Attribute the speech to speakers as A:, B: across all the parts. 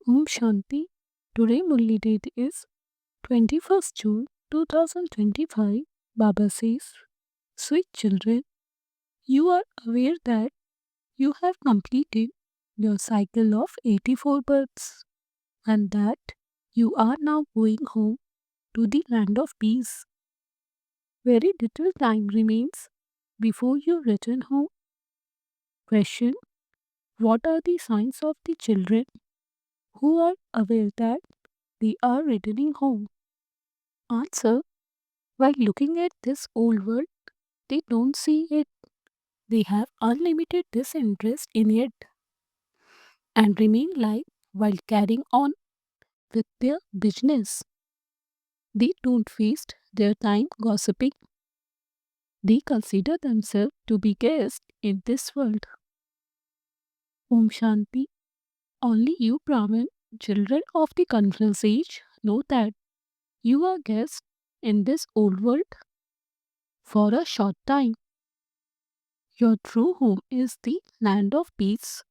A: Om Shanti. Today Murli date is 21st June 2025. Baba says, sweet children, you are aware that you have completed your cycle of 84 births and that you are now going home to the land of peace. Very little time remains before you return home. Question: what are the signs of the children who are aware that they are returning home? Answer: while looking at this old world, they don't see it. They have unlimited disinterest in it and remain like while carrying on with their business. They don't waste their time gossiping. They consider themselves to be guests in this world. Om Shanti. Only you, Brahmin, children of the confluence age, know that you are guests in this old world for a short time. Your true home is the land of peace.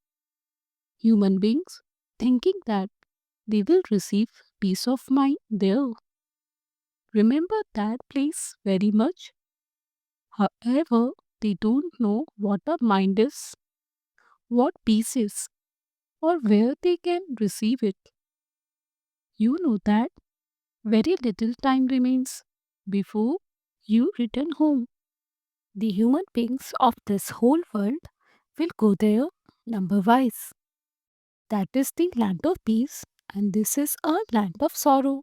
A: Human beings thinking that they will receive peace of mind there. Remember that place very much. However, they don't know what a mind is, what peace is, or where they can receive it. You know that very little time remains before you return home. The human beings of this whole world will go there number wise. That is the land of peace, and this is a land of sorrow.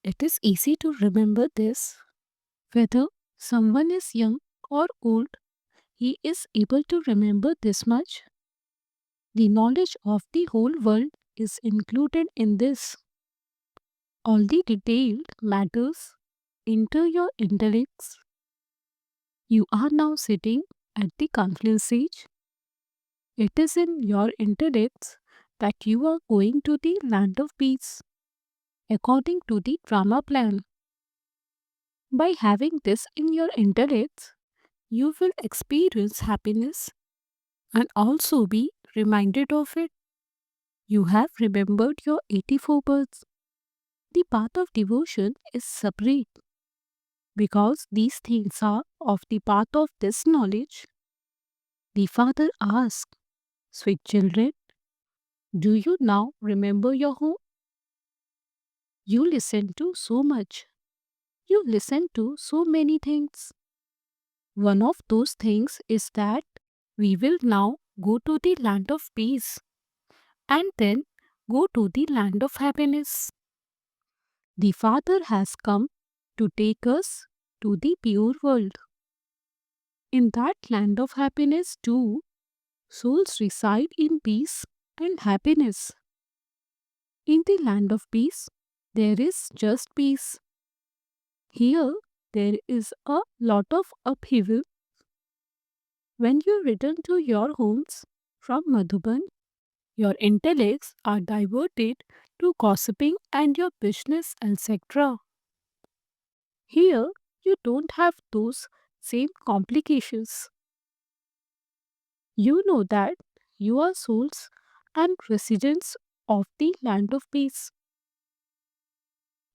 A: It is easy to remember this. Whether someone is young or old, he is able to remember this much. The knowledge of the whole world is included in this. All the detailed matters enter your intellects. You are now sitting at the confluence stage. It is in your intellects that you are going to the land of peace, according to the drama plan. By having this in your intellects, you will experience happiness and also be reminded of it. You have remembered your 84 births. The path of devotion is separate because these things are of the path of this knowledge. The father asked, sweet children, do you now remember your home? You listen to so much. You listen to so many things. One of those things is that we will now go to the land of peace and then go to the land of happiness. The Father has come to take us to the pure world. In that land of happiness, too, souls reside in peace and happiness. In the land of peace, there is just peace. Here, there is a lot of upheaval. When you return to your homes from Madhuban, your intellects are diverted to gossiping and your business, etc. Here, you don't have those same complications. You know that you are souls and residents of the land of peace.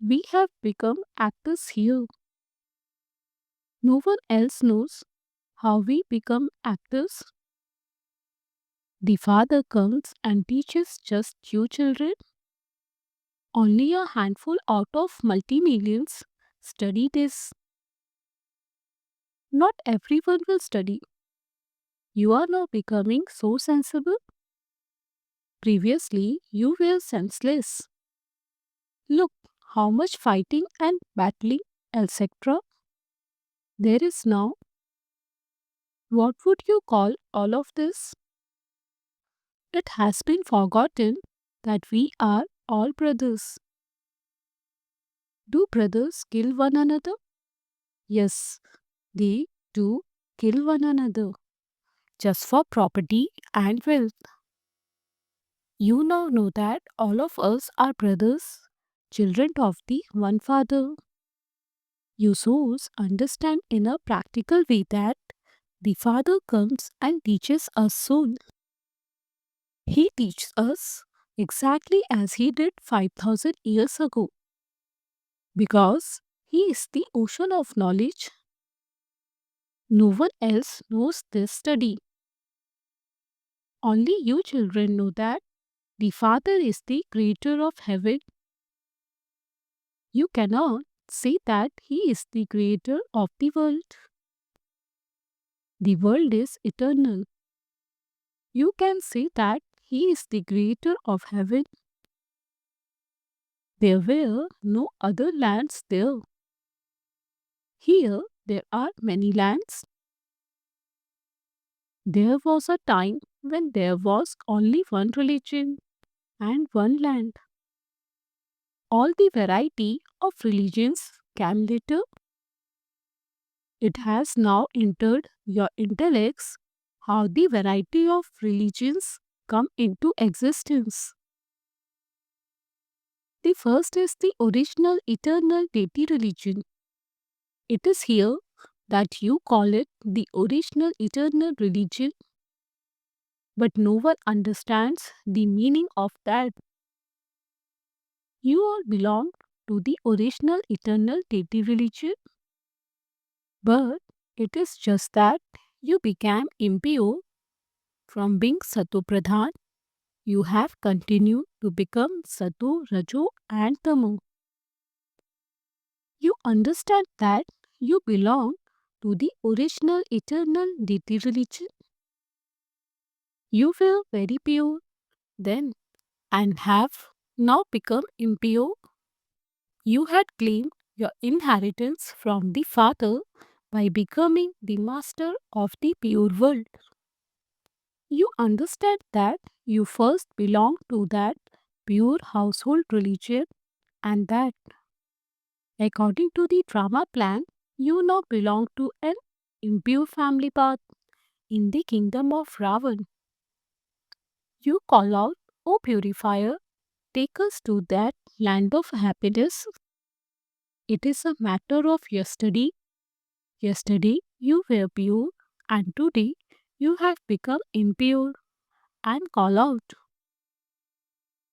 A: We have become actors here. No one else knows how we become actors. The Father comes and teaches just you children. Only a handful out of multi-millions study this. Not everyone will study. You are now becoming so sensible. Previously, you were senseless. Look how much fighting and battling, etc. there is now. What would you call all of this? It has been forgotten that we are all brothers. Do brothers kill one another? Yes, they do kill one another just for property and wealth. You now know that all of us are brothers, children of the one Father. You souls understand in a practical way that the Father comes and teaches us soul. He teaches us exactly as he did 5,000 years ago, because he is the ocean of knowledge. No one else knows this study. Only you children know that the Father is the creator of heaven. You cannot say that he is the creator of the world. The world is eternal. You can say that he is the creator of heaven. There were no other lands there. Here there are many lands. There was a time when there was only one religion and one land. All the variety of religions came later. It has now entered your intellects how the variety of religions come into existence. The first is the original eternal deity religion. It is here that you call it the original eternal religion, but no one understands the meaning of that. You all belong to the original eternal deity religion, but it is just that you became impure from being Sato Pradhan. You have continued to become Sato, Rajo, and Tamo. You understand that you belong to the original eternal deity religion. You were very pure then and have now become impure. You had claimed your inheritance from the Father by becoming the master of the pure world. You understand that you first belonged to that pure household religion and that, according to the drama plan, you now belong to an impure family path in the kingdom of Ravan. You call out, O purifier, take us to that land of happiness. It is a matter of yesterday. Yesterday you were pure, and today you have become impure and call out.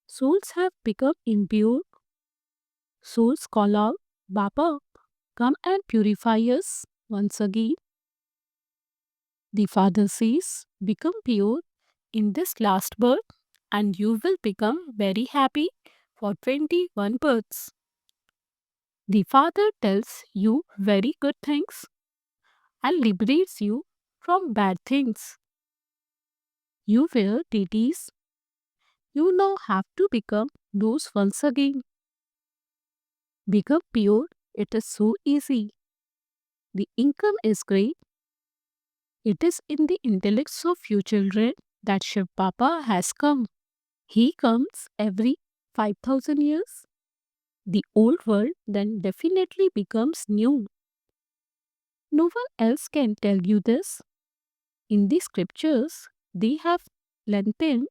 A: Souls have become impure. Souls call out, Baba, come and purify us once again. The Father says, become pure in this last birth, and you will become very happy for 21 births. The Father tells you very good things and liberates you from bad things. You were deities. You now have to become those once again. Become pure. It is so easy. The income is great. It is in the intellects of you children that Shiv Baba has come. He comes every 5,000 years. The old world then definitely becomes new. No one else can tell you this. In the scriptures, they have lengthened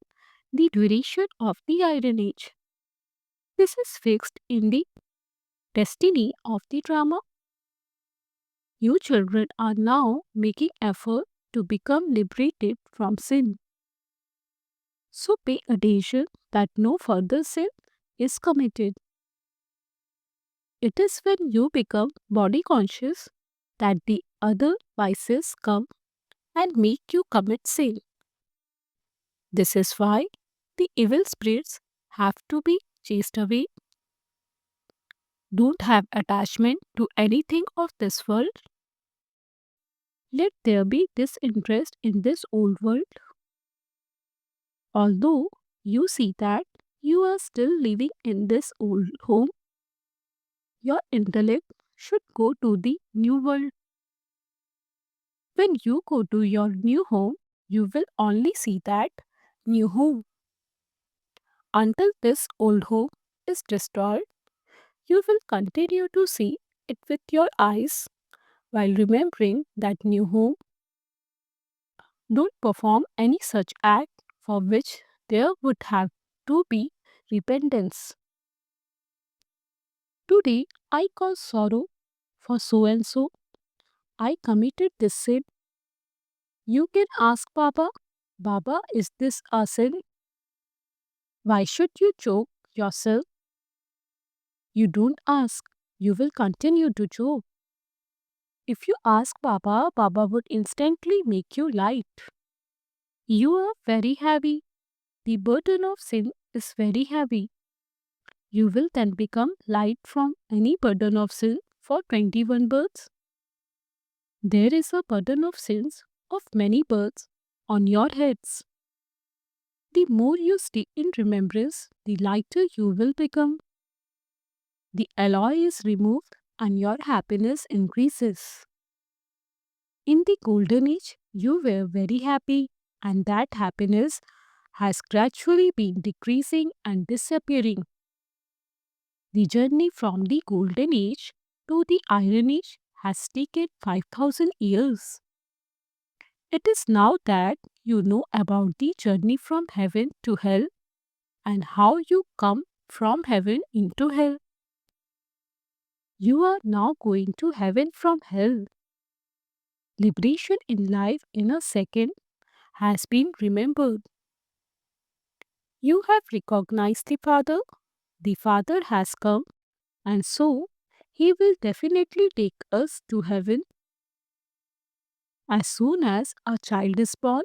A: the duration of the Iron Age. This is fixed in the destiny of the drama. You children are now making effort to become liberated from sin. So pay attention that no further sin is committed. It is when you become body conscious that the other vices come and make you commit sin. This is why the evil spirits have to be chased away. Don't have attachment to anything of this world. Let there be disinterest in this old world. Although you see that you are still living in this old home, your intellect should go to the new world. When you go to your new home, you will only see that new home. Until this old home is destroyed, you will continue to see it with your eyes while remembering that new home. Don't perform any such act for which there would have to be repentance. Today I cause sorrow for so and so. I committed this sin. You can ask Baba, Baba, is this a sin? Why should you choke yourself? You don't ask. You will continue to choke. If you ask Baba, Baba would instantly make you light. You are very heavy. The burden of sin is very heavy. You will then become light from any burden of sin for 21 births. There is a burden of sins of many births on your heads. The more you stay in remembrance, the lighter you will become. The alloy is removed and your happiness increases. In the golden age, you were very happy, and that happiness has gradually been decreasing and disappearing. The journey from the golden age to the iron age has taken 5000 years. It is now that you know about the journey from heaven to hell and how you come from heaven into hell. You are now going to heaven from hell. Liberation in life in a second has been remembered. You have recognized the Father has come, and so He will definitely take us to heaven. As soon as a child is born,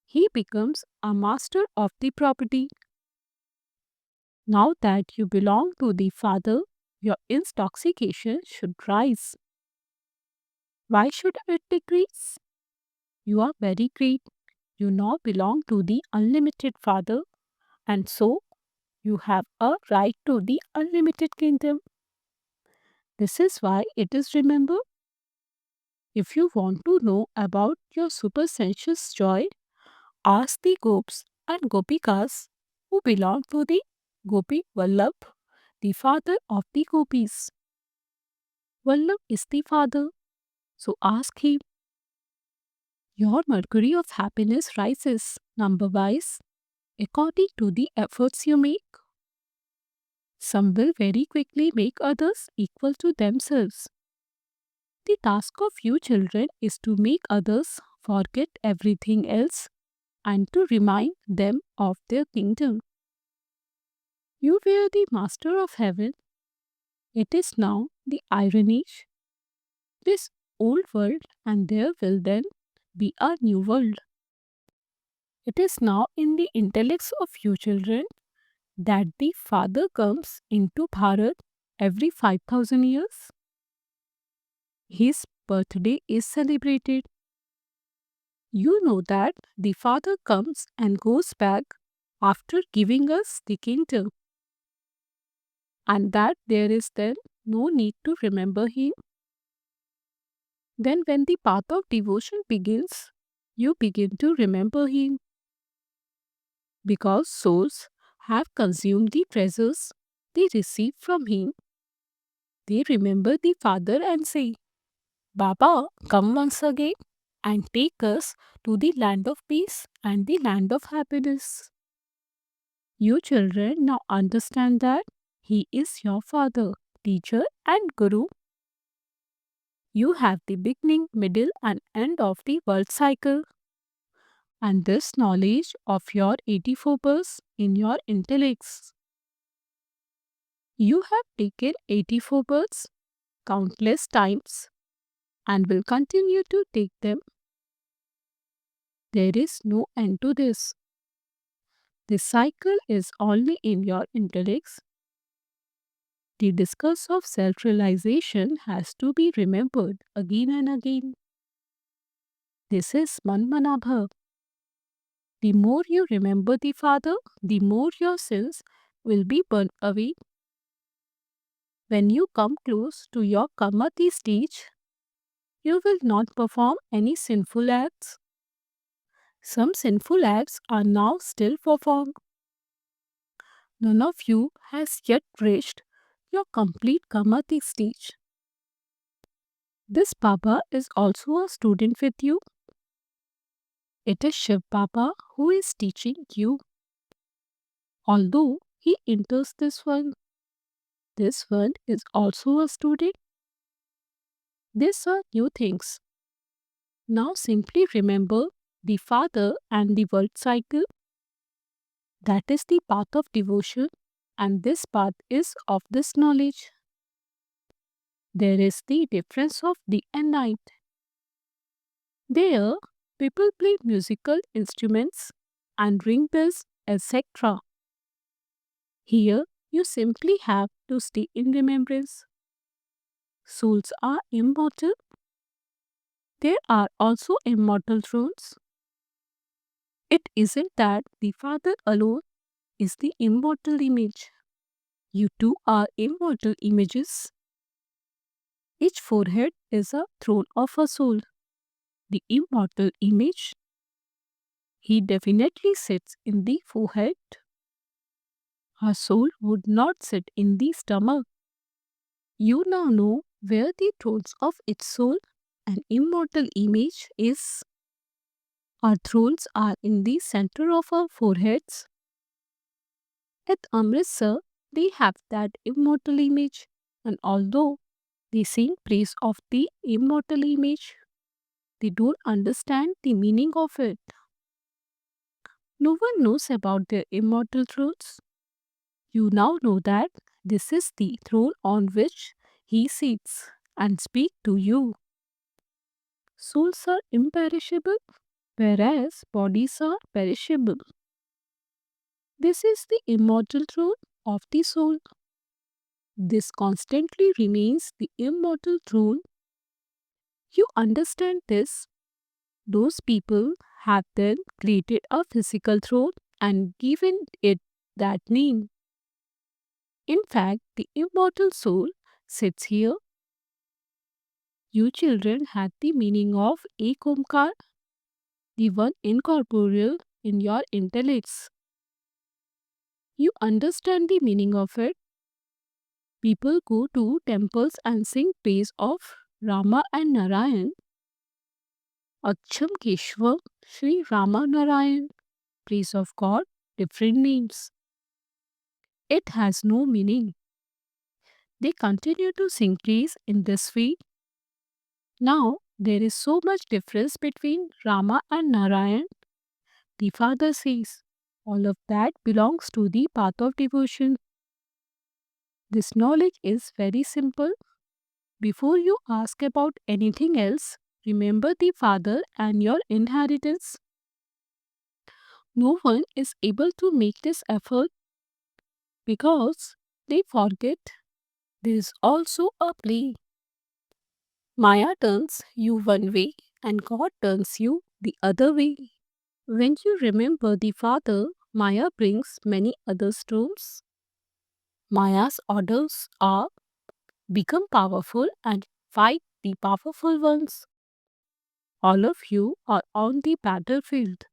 A: he becomes a master of the property. Now that you belong to the Father, your intoxication should rise. Why should it decrease? You are very great. You now belong to the unlimited Father, and so you have a right to the unlimited kingdom. This is why it is remembered. If you want to know about your supersensuous joy, ask the Gops and Gopikas who belong to the Gopi Vallabh, the father of the Gopis. Vallabh is the father, so ask him. Your mercury of happiness rises number wise according to the efforts you make. Some will very quickly make others equal to themselves. The task of you children is to make others forget everything else and to remind them of their kingdom. You were the master of heaven. It is now the iron age. This old world, and there will then be a new world. It is now in the intellects of you children that the Father comes into Bharat every 5000 years. His birthday is celebrated. You know that the Father comes and goes back after giving us the kingdom, and that there is then no need to remember Him. Then, when the path of devotion begins, you begin to remember Him because souls have consumed the treasures they received from Him. They remember the Father and say, Baba, come once again and take us to the land of peace and the land of happiness. You children now understand that He is your Father, teacher, and Guru. You have the beginning, middle, and end of the world cycle. And this knowledge of your 84 births in your intellects. You have taken 84 births countless times and will continue to take them. There is no end to this. This cycle is only in your intellects. The discourse of self realization has to be remembered again and again. This is Manmanabha. The more you remember the Father, the more your sins will be burned away. When you come close to your Kamati stage, you will not perform any sinful acts. Some sinful acts are now still performed. None of you has yet reached your complete Kamati stage. This Baba is also a student with you. It is Shiv Baba who is teaching you. Although he enters this one is also a student. These are new things. Now simply remember the Father and the world cycle. That is the path of devotion, and this path is of this knowledge. There is the difference of day and night. There, people play musical instruments and ring bells, etc. Here, you simply have to stay in remembrance. Souls are immortal. There are also immortal thrones. It isn't that the Father alone is the immortal image. You too are immortal images. Each forehead is a throne of a soul. The immortal image, he definitely sits in the forehead. Her soul would not sit in the stomach. You now know where the thrones of its soul and immortal image is. Our thrones are in the center of our foreheads. At Amritsar, they have that immortal image, and although they sing praise of the immortal image, they don't understand the meaning of it. No one knows about their immortal thrones. You now know that this is the throne on which he sits and speaks to you. Souls are imperishable, whereas bodies are perishable. This is the immortal throne of the soul. This constantly remains the immortal throne. You understand this. Those people have then created a physical throne and given it that name. In fact, the immortal soul sits here. You children had the meaning of Ek Omkar, the one incorporeal in your intellects. You understand the meaning of it. People go to temples and sing praise of Rama and Narayan. Acham Keshwa, Sri Rama Narayan, praise of God, different names. It has no meaning. They continue to sing praise in this way. Now, there is so much difference between Rama and Narayan. The Father says, all of that belongs to the path of devotion. This knowledge is very simple. Before you ask about anything else, remember the Father and your inheritance. No one is able to make this effort because they forget there is also a play. Maya turns you one way and God turns you the other way. When you remember the Father, Maya brings many other storms. Maya's orders are become powerful and fight the powerful ones. All of you are on the battlefield.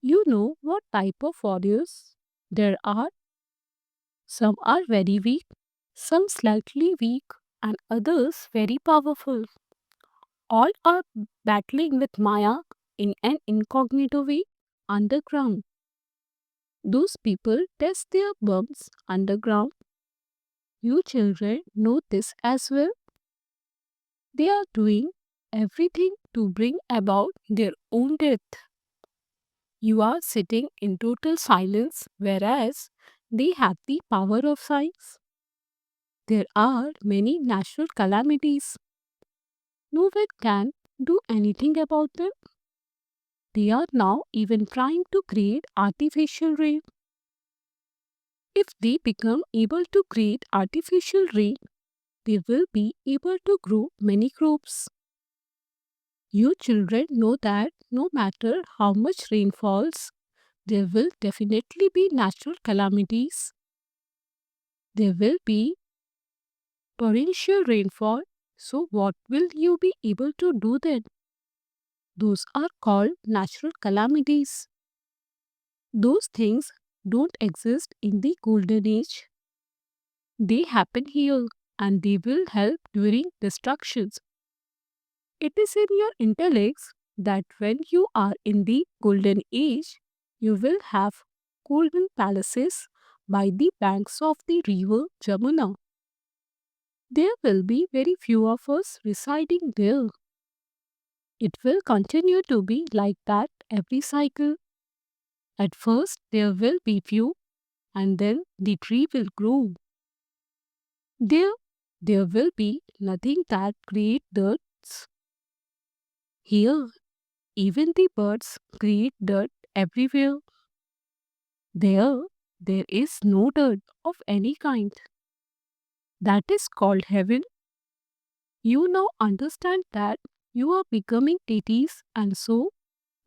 A: You know what type of warriors there are. Some are very weak, some slightly weak, and others very powerful. All are battling with Maya in an incognito way underground. Those people test their bombs underground. You children know this as well. They are doing everything to bring about their own death. You are sitting in total silence, whereas they have the power of science. There are many natural calamities. No one can do anything about them. They are now even trying to create artificial rain. If they become able to create artificial rain, they will be able to grow many crops. You children know that no matter how much rain falls, there will definitely be natural calamities. There will be torrential rainfall. So, what will you be able to do then? Those are called natural calamities. Those things don't exist in the golden age. They happen here and they will help during destructions. It is in your intellects that when you are in the golden age, you will have golden palaces by the banks of the river Jamuna. There will be very few of us residing there. It will continue to be like that every cycle. At first, there will be few, and then the tree will grow. There, there will be nothing that create dirt. Here, even the birds create dirt everywhere. There, there is no dirt of any kind. That is called heaven. You now understand that you are becoming deities, and so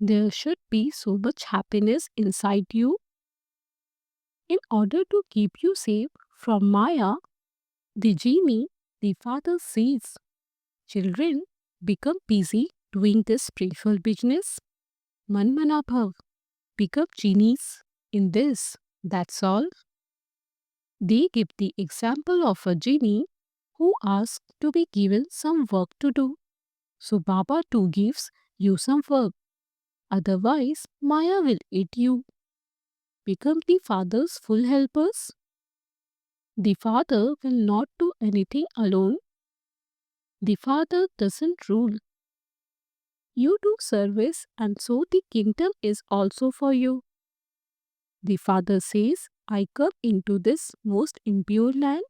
A: there should be so much happiness inside you. In order to keep you safe from Maya, the genie, the father says, children, become busy doing this spiritual business. Manmana bhav, become genies in this. That's all. They give the example of a genie who asks to be given some work to do. So Baba too gives you some work. Otherwise, Maya will eat you. Become the father's full helpers. The father will not do anything alone. The father doesn't rule. You do service, and so the kingdom is also for you. The father says, I come into this most impure land.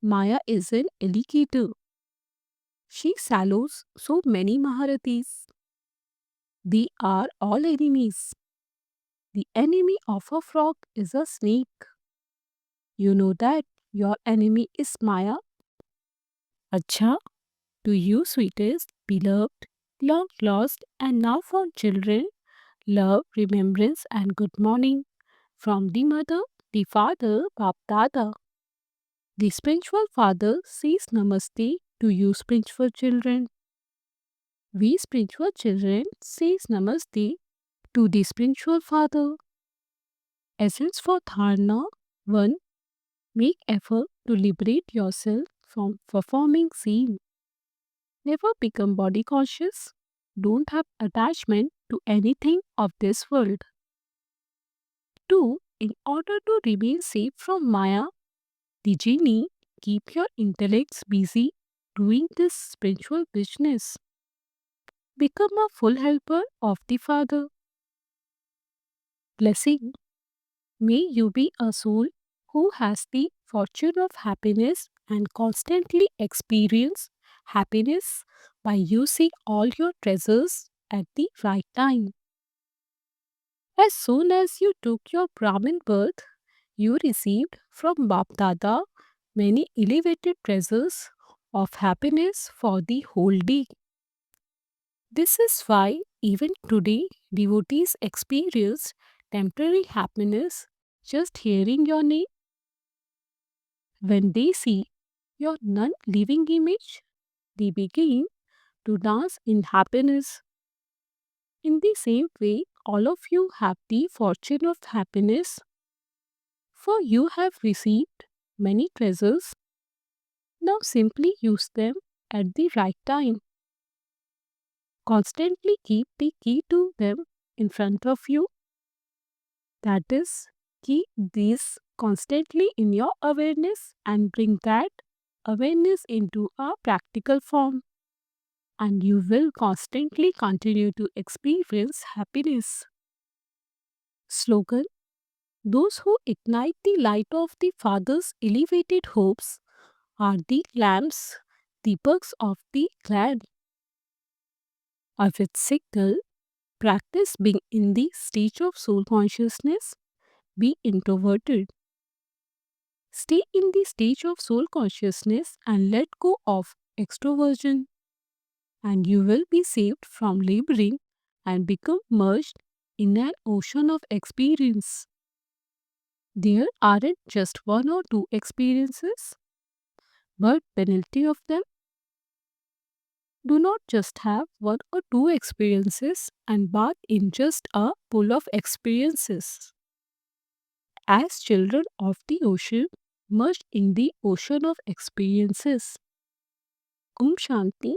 A: Maya is an alligator. She sallows so many Maharathis. They are all enemies. The enemy of a frog is a snake. You know that your enemy is Maya. Acha, to you, sweetest, beloved, long lost, and now found children, love, remembrance, and good morning from the mother, the father, Bap Dada. The spiritual father says Namaste to you, spiritual children. We spiritual children says Namaste to the spiritual father. Essence for Dharna 1. Make effort to liberate yourself from performing sin. Never become body conscious. Don't have attachment to anything of this world. 2. In order to remain safe from Maya, the genie, keep your intellects busy doing this spiritual business. Become a full helper of the Father. Blessing. May you be a soul who has the fortune of happiness and constantly experience happiness by using all your treasures at the right time. As soon as you took your Brahmin birth, you received from Bap Dada many elevated treasures of happiness for the whole day. This is why even today devotees experience temporary happiness just hearing your name. When they see your non living image, they begin to dance in happiness. In the same way, all of you have the fortune of happiness, for you have received many treasures. Now simply use them at the right time. Constantly keep the key to them in front of you. That is, keep these constantly in your awareness and bring that awareness into a practical form. And you will constantly continue to experience happiness. Slogan. Those who ignite the light of the Father's elevated hopes are the lamps, deeps of the clan. Of its signal, practice being in the stage of soul consciousness, be introverted. Stay in the stage of soul consciousness and let go of extroversion, and you will be saved from laboring and become merged in an ocean of experience. There aren't just one or two experiences, but plenty of them. Do not just have one or two experiences and bath in just a pool of experiences. As children of the ocean, merged in the ocean of experiences. Shanti.